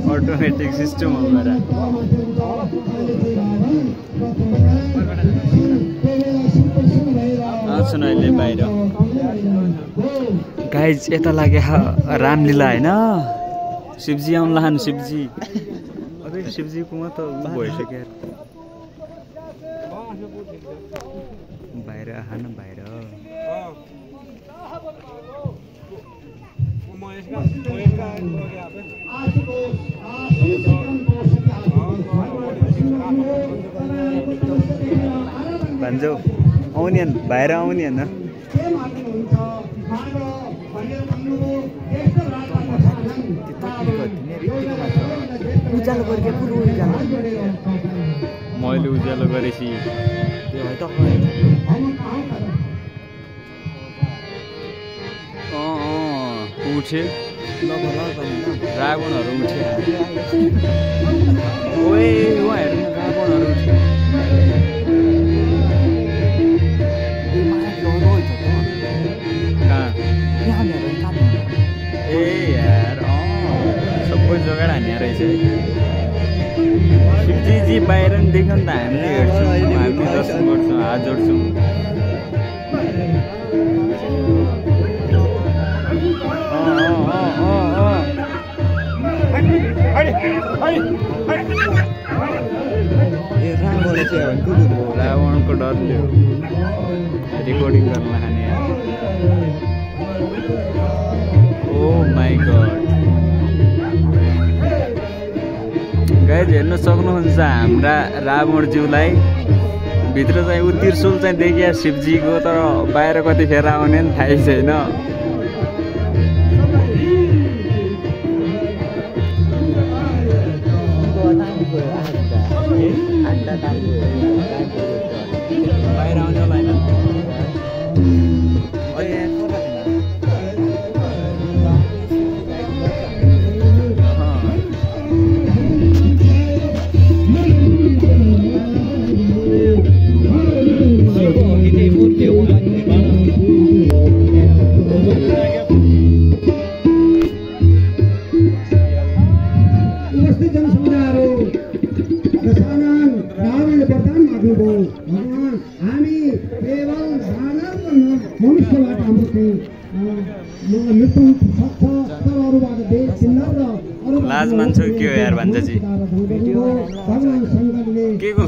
automatic system हो मेरा सुन अहिले बाहिर गाइज यता लाग्यो रामलीला होइन शिवजी आउनु लानु शिवजी अरे शिवजी को त भइसक्यो बाहिर आहान बाहिर भन्जौ आउने बाहिर आउने होइन मैले उज्यालो गरेपछि उठे रावणहरू उठे ओए उहाँहरू रावणहरू उठे ए यार सबै जग्गा हान्या रहेछ शिवजी बाहिर नि देख्यो नि त हामीले हेर्छौँ हामी दर्शन गर्छौँ हात जोड्छौँ रावणको डरले रेकर्डिङ गर्न खाने ओ माई गड गाइज हेर्न सक्नुहुन्छ हाम्रा रावणज्यूलाई भित्र चाहिँ ऊ त्रिशूल चाहिँ देखिया शिवजीको तर बाहिर कति फेर आउने नि थाहै छैन बाहिर आउँछ होला होइन लाज मान्छौ के हो यार भान्जाजी के को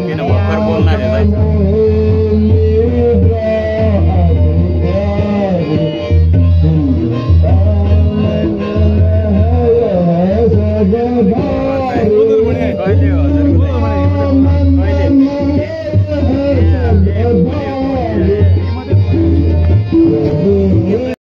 किन भर्खर बोल्न